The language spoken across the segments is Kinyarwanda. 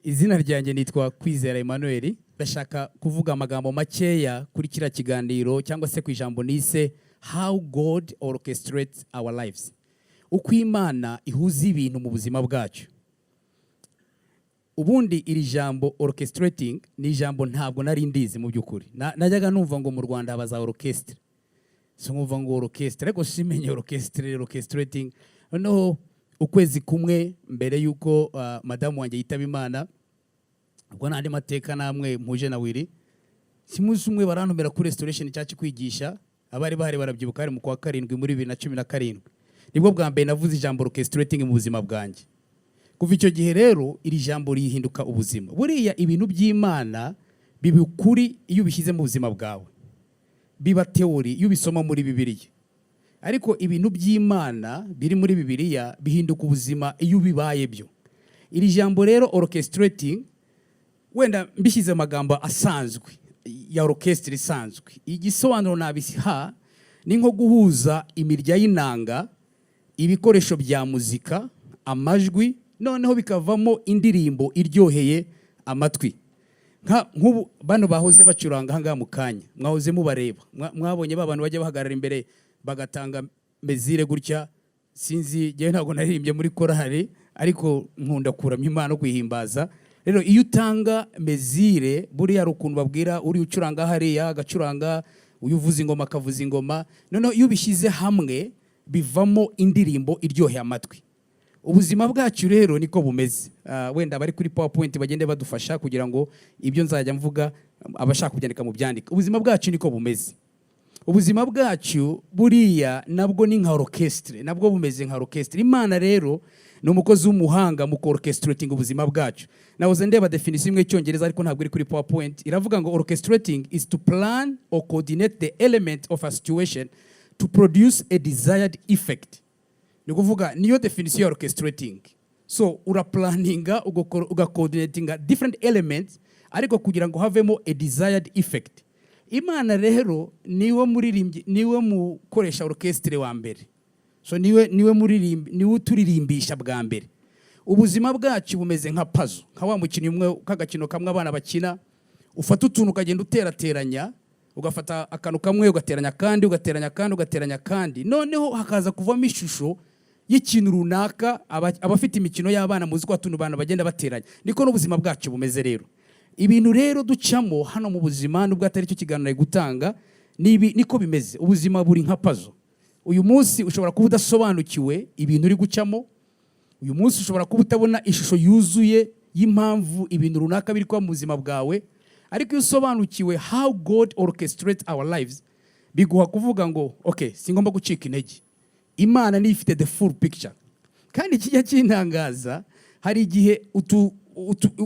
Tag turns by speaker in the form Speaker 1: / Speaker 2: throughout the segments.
Speaker 1: Izina ryanjye nitwa Kwizera Emmanuel. Ndashaka kuvuga amagambo makeya kuri kira kiganiro cyangwa se ku ijambo nise how God orchestrates our lives. Uko Imana ihuza ibintu mu buzima bwacu. Ubundi iri jambo orchestrating ni ijambo ntabwo nari ndizi mu byukuri. Najyaga numva ngo mu Rwanda habaza orchestre. So nkumva ngo orchestre ariko simenye orchestrating. No ukwezi kumwe mbere yuko madamu wanjye yitaba Imana, ubwo nandi mateka namwe mpuje na wiri, simuzi umwe barantumira kuri restoration cyacu kwigisha, abari bahari barabyibuka ari mu kwa 7 muri 2017. Nibwo bwa mbere navuze ijambo orchestrating mu buzima bwanjye. Kuva icyo gihe rero iri jambo rihinduka ubuzima. Buriya ibintu by'Imana bibukuri iyo ubishyize mu buzima bwawe, biba teori iyo ubisoma muri Bibiliya. Ariko ibintu by'Imana biri muri Bibiliya bihinduka ubuzima iyo bibaye byo. Iri jambo rero orchestrating, wenda mbishyize amagambo asanzwe ya orchestre isanzwe, igisobanuro nabisiha ni nko guhuza imirya y'inanga, ibikoresho bya muzika, amajwi, noneho bikavamo indirimbo iryoheye amatwi. Nk'ubu bano bahoze bacuranga hanga mu kanya, mwahoze mubareba, mwabonye babantu bajya bahagarara imbere bagatanga mezire gutya. Sinzi je ntago naririmbye muri korali, ariko nkunda kuramya Imana kwihimbaza. Rero iyo utanga mezire buriya rukuntu babwira uri ucuranga hariya agacuranga, uyuvuza ingoma akavuza ingoma, noneho iyo bishyize hamwe bivamo indirimbo iryoheye amatwi. Ubuzima bwacu rero niko bumeze. Wenda bari kuri PowerPoint bagende badufasha kugira ngo ibyo nzajya mvuga abashaka kubyandika mu byandika. Ubuzima bwacu niko bumeze. Ubuzima bwacu buriya nabwo ni nka orchestre, nabwo bumeze nka orchestre. Imana rero ni umukozi w'umuhanga mu orchestrating ubuzima bwacu. Nahoze ndeba definition imwe cyongereza ariko ntabwo iri kuri PowerPoint. Iravuga ngo orchestrating is to plan or coordinate the element of a situation to produce a desired effect. Ni kuvuga niyo definition ya orchestrating. So ura planninga uga coordinatinga different elements ariko kugira ngo havemo a desired effect. Imana rero niwe muririmbyi, niwe mukoresha orchestre wa mbere. So niwe muririmbi, niwe turirimbisha bwa mbere. Ubuzima bwacu bumeze nka puzzle, nka wa mukino umwe kagakino kamwe abana bakina, ufata utuntu ukagenda uterateranya, ugafata akantu kamwe ugateranya kandi ugateranya kandi ugateranya kandi, noneho hakaza kuvamo ishusho y'ikintu runaka. Abafite imikino y'abana muzi ko atuntu bana bagenda bateranya. Niko n'ubuzima bwacu bumeze rero. Ibintu rero ducamo hano mu buzima nubwo atari cyo kiganiro gutanga, niko bimeze. Ubuzima buri nka puzzle. Uyu munsi ushobora kuba udasobanukiwe ibintu uri gucamo, uyu munsi ushobora kuba utabona ishusho yuzuye y'impamvu ibintu runaka biri kwa mu buzima bwawe, ariko iyo usobanukiwe how God orchestrates our lives, biguha kuvuga ngo okay, singomba gucika intege. Imana ni ifite the full picture. Kandi kijya kintangaza, hari igihe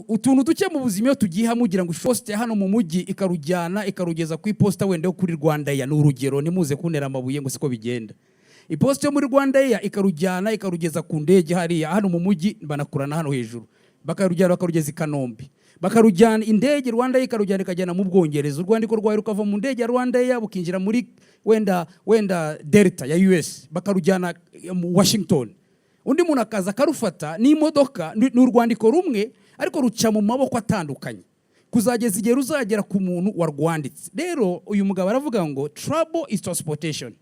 Speaker 1: utuntu duke mu buzima tugiye hamugira ngo poste hano mu mujyi ikarujyana ikarugeza ku iposta wende kuri Rwanda ya n'urugero, nimuze kuntera amabuye ngo siko bigenda. Iposte yo muri Rwanda ya ikarujyana ikarugeza ku ndege hariya hano mu mujyi banakurana hano hejuru, bakarujyana bakarugeza i Kanombe, bakarujyana indege Rwanda ikarujyana ikajyana mu Bwongereza, urwandiko rwawe rukava mu ndege ya Rwanda ya bukinjira muri wenda Delta ya US, bakarujyana mu Washington. Undi muntu akaza karufata n'imodoka n'urwandiko rumwe ariko ruca mu maboko atandukanye kuzageza igihe ruzagera ku muntu warwanditse. Rero uyu mugabo aravuga ngo trouble is transportation.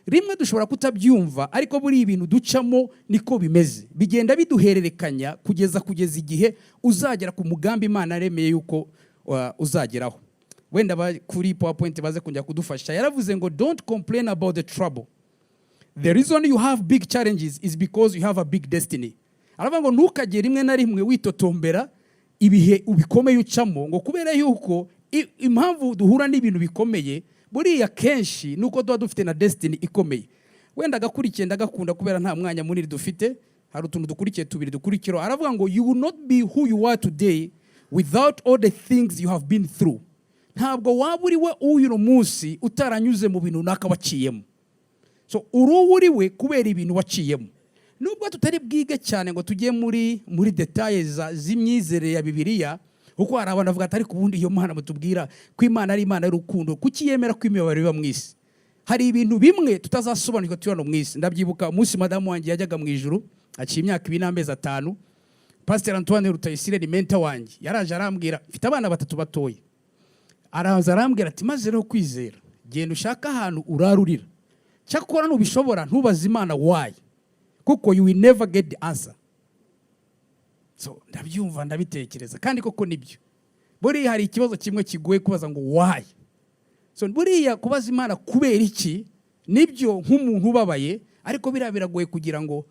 Speaker 1: Rimwe dushobora kutabyumva ariko buri ibintu ducamo niko bimeze, bigenda biduhererekanya kugeza igihe uzagera ku mugambi Imana yaremeye yuko uzageraho. Wenda kuri PowerPoint baze kunjya kudufasha, yaravuze ngo don't complain about the trouble. The reason you have big challenges is because you have a big destiny. Aravuga ngo ntukagere rimwe na rimwe witotombera ibihe ubikomeye ucamo, ngo kubera yuko impamvu duhura n'ibintu bikomeye buriya kenshi nuko duha dufite na destiny ikomeye. Wenda gakurikiye ndagakunda kubera nta mwanya munini dufite, hari utuntu dukurikiye tubiri dukurikiro. Aravuga ngo you will not be who you are today without all the things you have been through. Ntabwo waburiwe uyu munsi utaranyuze mu bintu naka waciyemo. So uriwe kubera ibintu waciyemo. Nubwo tutari bwige cyane ngo tugiye muri details z'imyizere ya Bibiliya, kuko hari abantu bavuga atari kubundi iyo Mana mutubwira ko Imana ari Imana y'urukundo, kuki yemera ko imibabaro iba mu isi. Hari ibintu bimwe tutazasobanukirwa tubano mu isi. Ndabyibuka umunsi madamu wanjye yajyaga mu ijuru, aciye imyaka 2 n'amezi 5, Pastor Antoine Rutayisire ni mentor wanjye yaraje arambwira mfite abana batatu batoye araza arambwira ati maze rero Kwizera genda ushaka ahantu urarurira cyakora nubishobora ntubaze Imana why kuko you will never get the answer. So ndabyumva ndabitekereza kandi koko nibyo buriya hari ikibazo kimwe kigoye kubaza ngo why. So buriya kubaza Imana kubera iki nibyo nk'umuntu ubabaye ariko biragoye kugira ngo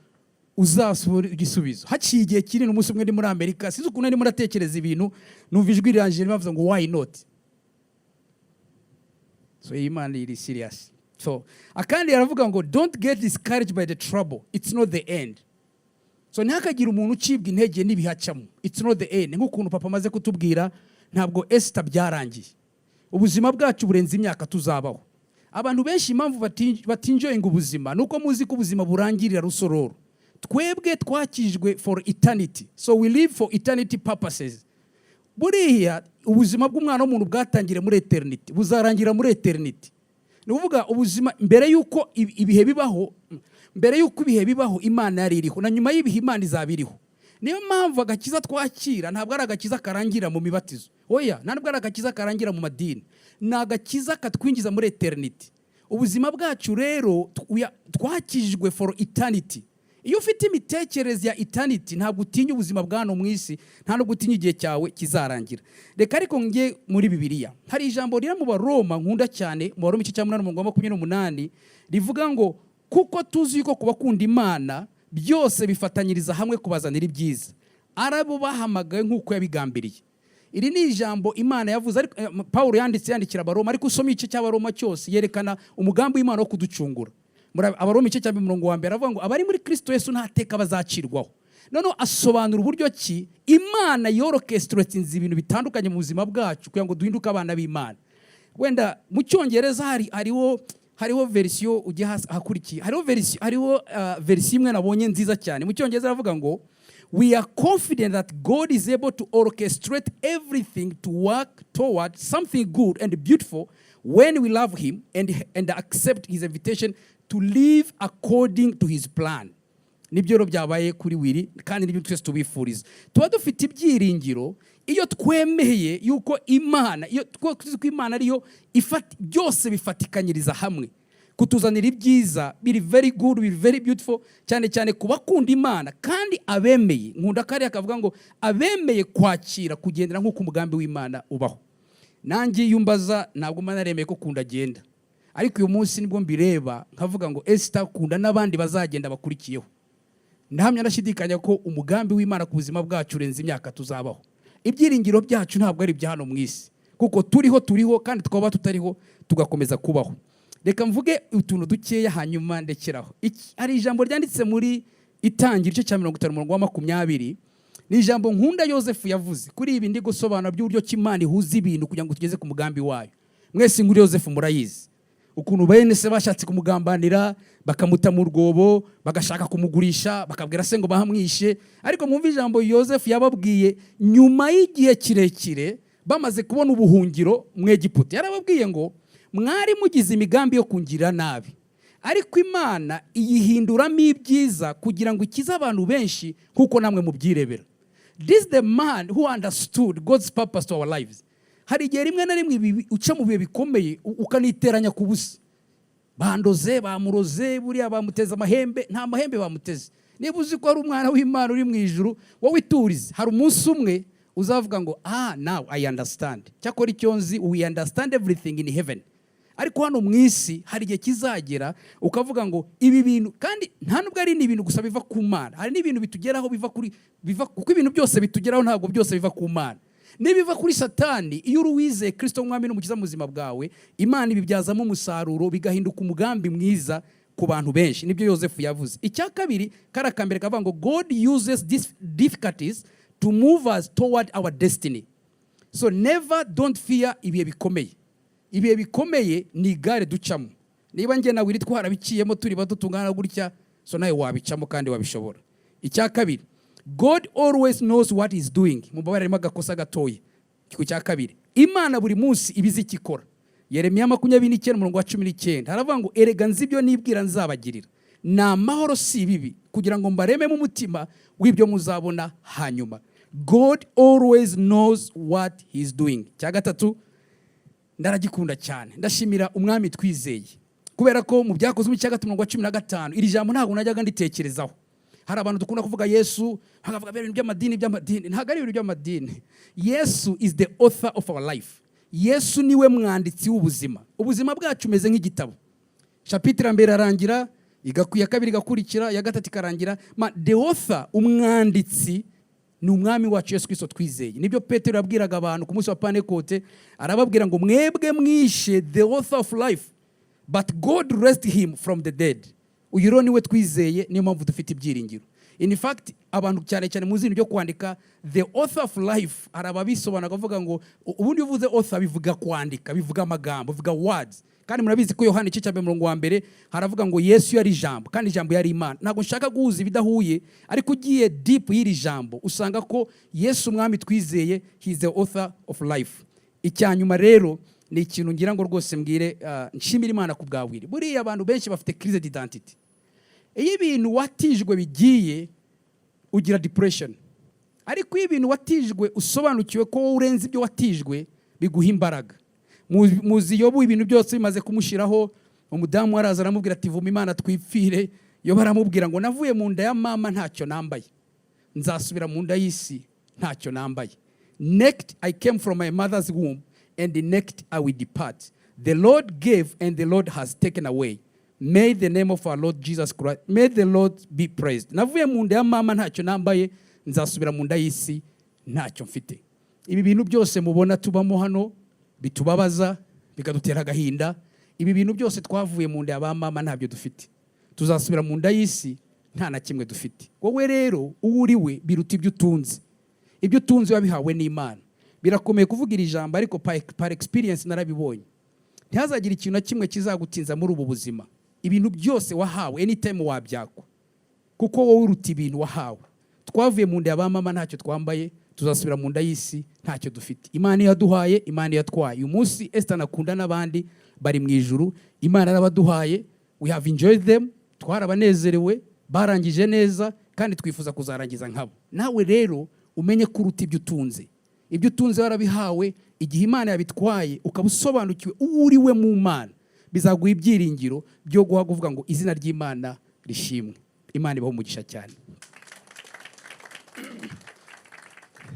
Speaker 1: uzasubira igisubizo. Haciye igihe kinini umunsi umwe ndi muri Amerika sinzi ukuntu ndi muratekereza ibintu numva ijwi ryanjye bavuga ngo why not. So Imana iri serious. So akandi yaravuga ngo don't get discouraged by the trouble, it's not the end. So ntihakagira umuntu ucibwa intege n'ibihacamo, it's not the end. Nk'ukuntu papa amaze kutubwira ntabwo Esther byarangiye. Ubuzima bwacu burenze imyaka tuzabaho. Abantu benshi impamvu batinjoyinga ubuzima nuko muzi ko ubuzima burangirira rusororo. Twebwe twakijwe for eternity, so we live for eternity purposes. Buriya ubuzima bw'umwana w'umuntu bwatangire muri eternity buzarangira muri eternity. Ni ukuvuga ubuzima mbere yuko ibihe bibaho Imana yari iriho na nyuma y'ibihe Imana izabiriho. Niyo mpamvu agakiza twakira ntabwo ari agakiza karangira mu mibatizo, oya ntabwo ari agakiza karangira mu madini, ni agakiza katwinjiza muri eternity. Ubuzima bwacu rero twakijwe for eternity. Iyo ufite imitekerereze ya eternity ntabwo utinya ubuzima bwano mu isi, nta nubwo utinya igihe cyawe kizarangira. Reka ariko ngiye muri Bibiliya hari ijambo riri mu Baroma nkunda cyane mu Baroma 8:28 rivuga ngo kuko tuzi ko kubakunda Imana byose bifatanyiriza hamwe kubazanira ibyiza arabo bahamagaye nk'uko yabigambiriye. Iri ni ijambo Imana yavuze ariko Paulo yandikira Baroma, ariko usoma igice cy'Abaroma cyose yerekana umugambi w'Imana wo kuducungura. Abaroma 1:1 aravuga ngo abari muri Kristo Yesu nta teka bazacirwaho. Noneho asobanura uburyo ki Imana yorokestratinze ibintu bitandukanye mu buzima bwacu kugira ngo duhinduke abana b'Imana. Wenda mu Cyongereza hariho version ujye hakurikiye, hariho version imwe nabonye nziza cyane. Mu Cyongereza aravuga ngo we are confident that God is able to orchestrate everything to work toward something good and beautiful when we love him and accept his invitation to live according to his plan. Nibyo rero byabaye kuri wiri kandi nibyo twese tubifuriza. Tuba dufite ibyiringiro iyo twemeye yuko Imana ariyo byose bifatikanyiriza hamwe kutuzanira ibyiza, biri very good, biri very beautiful, cyane cyane kubakunda Imana kandi abemeye. Nkunda kari akavuga ngo abemeye kwakira kugendera nk'uko umugambi w'Imana ubaho. Nanjye yumbaza ntabwo Imana yaremeye ko kunda agenda, ariko uyu munsi nibwo mbireba nkavuga ngo Esther kunda n'abandi bazagenda bakurikiyeho. Ndahamya ndashidikanya ko umugambi w'Imana ku buzima bwacu urenze imyaka tuzabaho. Ibyiringiro byacu ntabwo ari byano mu isi kuko turiho kandi twaba tutariho tugakomeza kubaho. Reka mvuge utuntu dukeya hanyuma ndekeraho. Ari ijambo ryanditse muri Itangiriro igice cya 50:20 ni ijambo nkunda Yosefu yavuze kuri ibi ndi gusobanura by'uburyo Imana ihuza ibintu kugira ngo tugeze ku mugambi wayo. Mwese nguri Yosefu murayizi ukuntu bene se bashatse kumugambanira bakamuta mu rwobo bagashaka kumugurisha bakabwira se ngo bahamwishe, ariko mwumva ijambo Yosefu yababwiye nyuma y'igihe kirekire bamaze kubona ubuhungiro mu Egiputa. Yarababwiye ngo mwari mugize imigambi yo kungira nabi, ariko Imana iyihinduramo ibyiza kugira ngo ikize abantu benshi kuko namwe mubyirebera. This is the man who understood God's purpose to our lives. Hari igihe rimwe na rimwe uca mu bihe bikomeye ukaniteranya ku busa. Bandoze bamuroze buriya bamuteza amahembe, nta mahembe bamuteze. Niba uzi ko ari umwana w'Imana uri mu ijuru wowe iturize, hari umunsi umwe uzavuga ngo now I understand. Cyakora icyo nzi, we understand everything in heaven. Ariko hano mu isi hari igihe kizagera ukavuga ngo ibi bintu, kandi nta nubwo ari ibintu gusa biva ku Mana, hari n'ibintu bitugeraho biva kuko ibintu byose bitugeraho ntabwo byose biva ku Mana. Nibiva kuri Satani, iyo uruwize Kristo mwami n'umukiza mu buzima bwawe, Imana ibibyazamo umusaruro bigahinduka umugambi mwiza ku bantu benshi. Nibyo Yosefu yavuze. Icya kabiri karakambere kavuga ngo God uses these difficulties to move us toward our destiny. So never don't fear ibihe bikomeye. Ibihe bikomeye ni igare ducamo. Niba nge nawe twarabiciyemo turi bato tungana gutya, so nawe wabicamo kandi wabishobora. Icya kabiri, God always knows what he's doing. Mubabare magakosa gatoye. Kiko cya kabiri, Imana buri munsi ibizi ikikora. Yeremiya 29:19 haravuga ngo erega nzi ibyo nibwira nzabagirira ni amahoro si ibibi, kugira ngo mbareme mu mutima w'ibyo muzabona hanyuma. God always knows what he's doing. Cya gatatu ndaragikunda cyane, ndashimira umwami twizeye, kubera ko mu byakozwe mu cya gatatu 15 iri jambo ntabwo najyaga nditekerezaho. Hari abantu dukunda kuvuga Yesu, hakavuga ibintu by'amadini, ntabwo ari ibintu by'amadini. Yesu is the author of our life. Yesu niwe mwanditsi w'ubuzima. Ubuzima bwacu umeze nk'igitabo. Chapitre mbere arangira, igakuya kabiri igakurikira, ya gatatu ikarangira. The author, umwanditsi, ni umwami wacu Yesu Kristo twizeye. Nibyo Petero yabwiraga abantu ku munsi wa Pentecote, arababwira ngo mwebwe mwishe the author of life, but God raised him from the dead. Uyu rero niwe twizeye, niyo mpamvu dufite ibyiringiro. In fact, abantu cyane cyane mu zindi byo kwandika the author of life, arababisobanura kuvuga ngo ubundi uvuze author bivuga kwandika, bivuga amagambo, bivuga words. Kandi murabizi ko Yohana 1:1 haravuga ngo Yesu yari ijambo, kandi ijambo yari Imana. Ntabwo nshaka guhuza ibidahuye, ariko ugiye deep y'iri jambo usanga ko Yesu umwami twizeye, he is the author of life. Icyanyuma rero ni ikintu ngira ngo rwose mbwire, nshimira Imana ku bwawiri. Buriya abantu benshi bafite crise d'identité. Iyo ibintu watijwe bigiye ugira depression, ariko iyo ibintu watijwe usobanukiwe ko urenze ibyo watijwe biguha imbaraga. Muzi Yobu ibintu byose bimaze kumushiraho, umudamu araza aramubwira ati vuma Imana twipfire. Yobu aramubwira ngo navuye mu nda ya mama ntacyo nambaye, nzasubira mu nda y'isi ntacyo nambaye. Naked I came from my mother's womb, and naked I will depart. The Lord gave and the Lord has taken away. May the name of our Lord Jesus Christ, may the Lord be praised. Navuye mu nda ya mama ntacyo nambaye, nzasubira mu nda y'isi ntacyo mfite. Ibi bintu byose mubona tubamo hano bitubabaza, bikadutera agahinda. Ibi bintu byose twavuye mu nda ya ba mama ntabyo dufite, tuzasubira mu nda y'isi nta na kimwe dufite. Wowe rero uwuriwe biruta ibyo utunze. Ibyo utunze wabihawe n'Imana. Birakomeye kuvuga iri jambo, ariko par experience narabibonye. Ntihazagira ikintu na kimwe kizagutinza muri ubu buzima. Ibintu byose wahawe anytime wabyakwa, kuko wowe uruta ibintu wahawe. Twavuye mu nda ya ba mama ntacyo twambaye, tuzasubira mu nda y'isi ntacyo dufite. Imana yaduhaye, Imana yatwaye. Uyu munsi Esther nakunda n'abandi bari mu ijuru, Imana arabaduhaye, we have enjoyed them, twarabanezerewe, barangije neza, kandi twifuza kuzarangiza nkabo. Nawe rero umenye ko uruta ibyo utunze. Ibyo utunze warabihawe, igihe Imana yabitwaye ukabusobanukiwe uriwe mu Mana, bizaguha ibyiringiro byo guha kuvuga ngo izina ry'Imana rishimwe. Imana ibaho umugisha cyane.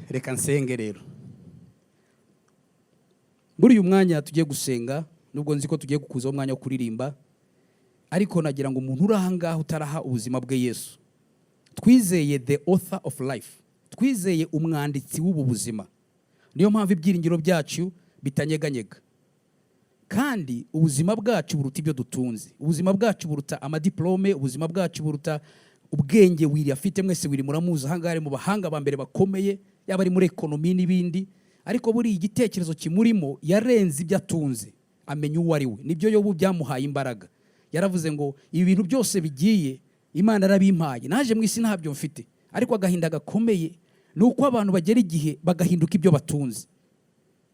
Speaker 1: Reka nsenge rero. Muri uyu mwanya tugiye gusenga, nubwo nzi ko tugiye gukuzaho umwanya wo kuririmba, ariko nagira ngo umuntu uri ahangaha utaraha ubuzima bwe Yesu, twizeye the author of life, twizeye umwanditsi w'ubu buzima. Niyo mpamvu ibyiringiro byacu bitanyeganyega. Kandi ubuzima bwacu buruta ibyo dutunze. Ubuzima bwacu buruta amadiplome, ubuzima bwacu buruta ubwenge wiri afite. Mwese wiri muramuza hangare mu bahanga ba mbere bakomeye, yaba ari muri ekonomi n'ibindi. Ariko buri igitekerezo kimurimo yarenze ibyo atunze, amenya uwo ari we. Nibyo Yobu byamuhaye imbaraga. Yaravuze ngo ibi bintu byose bigiye Imana arabimpaye, naje mu isi ntabyo mfite. Ariko agahinda gakomeye nuko abantu bagera igihe bagahinduka ibyo batunze.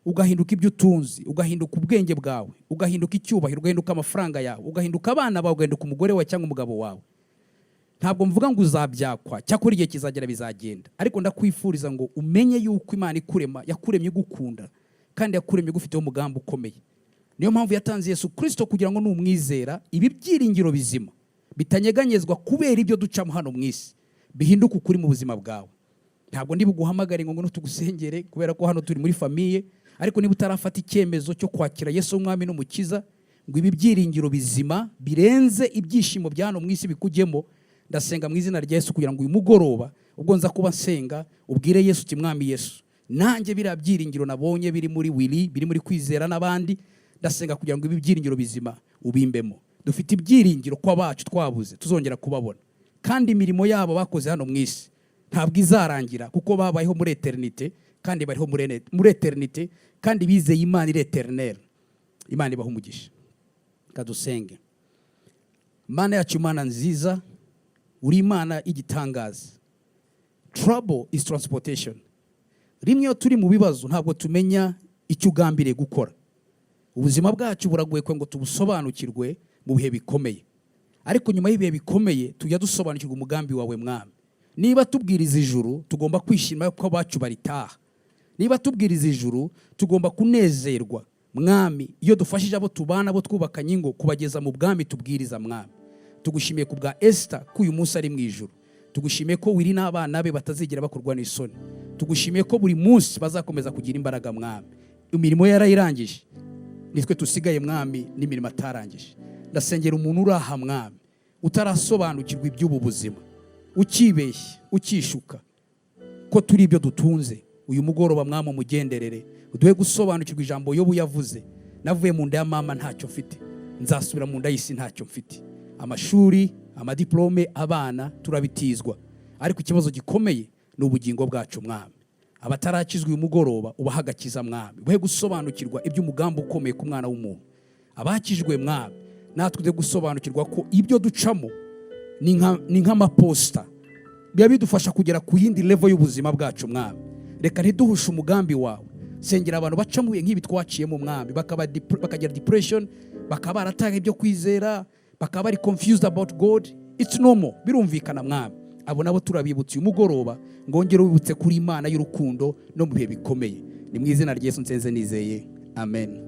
Speaker 1: Ugahinduka ibyo utunze, ugahinduka ubwenge bwawe, ugahinduka icyubahiro, ugahinduka amafaranga yawe, ugahinduka abana bawe, ugahinduka umugore wawe cyangwa umugabo wawe. Ntabwo mvuga ngo uzabyakwa cyakora igihe kizagera bizagenda, ariko ndakwifuriza ngo umenye yuko Imana ikurema, yakuremye gukunda, kandi yakuremye gufite umugambi ukomeye. Niyo mpamvu yatanze Yesu Kristo kugira ngo numwizera ibi byiringiro bizima bitanyeganyezwa kubera ibyo ducamo hano mu isi bihinduka ukuri mu buzima bwawe. Ntabwo ndi buguhamagare ngo tugusengere kubera ko hano turi muri famiye, ariko niba utarafata icyemezo cyo kwakira Yesu umwami n'umukiza, ngo ibi byiringiro bizima birenze ibyishimo bya hano mu isi bikujyemo, ndasenga mu izina rya Yesu kugira ngo uyu mugoroba ubwo nza kuba nsenga ubwire Yesu uti mwami Yesu, nanjye bira byiringiro nabonye biri muri Willy, biri muri Kwizera n'abandi, ndasenga kugira ngo ibi byiringiro bizima ubimbemo. Dufite ibyiringiro kwa bacu twabuze tuzongera kubabona, kandi imirimo yabo bakoze hano mu isi ntabwo izarangira, kuko babayeho muri eternite, kandi bariho muri eternite, kandi bizeye Imana iri eternelle. Imana ibaho umugisha. Kadusenge. Mana yacu, Imana nziza, uri Imana igitangaza. Trouble is transportation. Rimwe iyo turi mu bibazo ntabwo tumenya icyo ugambiriye gukora. Ubuzima bwacu buragoye ngo tubusobanukirwe mu bihe bikomeye. ariko nyuma y'ibihe bikomeye tujya dusobanukirwa umugambi wawe mwami. Niba tubwiriza ijuru tugomba kwishima ko abacu baritaha. Niba tubwiriza ijuru tugomba kunezerwa mwami iyo dufashije abo tubana abo twubakanye ingo kubageza mu bwami tubwiriza mwami. Tugushimiye ku bwa Esther ko uyu munsi ari mu ijuru. Tugushimiye ko wiri n'abana be batazigera bakorwa n'isoni. Tugushimiye ko buri munsi bazakomeza kugira imbaraga mwami. Imirimo yarayirangije, nitwe tusigaye mwami n'imirimo atarangije. Ndasengera umuntu uraha mwami utarasobanukirwa iby'ubu buzima, ukibeshye ukishuka ko turi ibyo dutunze. Uyu mugoroba mwami umugenderere uduhe gusobanukirwa ijambo Yobu yavuze, navuye mu nda ya mama ntacyo mfite, nzasubira mu nda y'isi ntacyo mfite. Amashuri, amadiplome, abana turabitizwa, ariko ikibazo gikomeye ni ubugingo bwacu mwami. Abatarakizwa uyu mugoroba ubahagakiza mwami, ubahe gusobanukirwa iby'umugambi ukomeye ku mwana w'umuntu. Abakijwe mwami natwe de gusobanukirwa ko ibyo ducamo ni nk'amaposta biba bidufasha kugera ku yindi level y'ubuzima bwacu mwami. Reka ntiduhushe umugambi wawe. Sengera abantu bacamuye nk'ibi twaciyemo mwami, bakagira depression, bakaba barataye ibyo kwizera, bakaba bari confused about God. It's normal, birumvikana mwami. Abo nabo turabibutse uyu mugoroba, ngongere wibutse kuri Imana y'urukundo no mu bihe bikomeye. Ni mu izina rya Yesu nsenze nizeye, amen.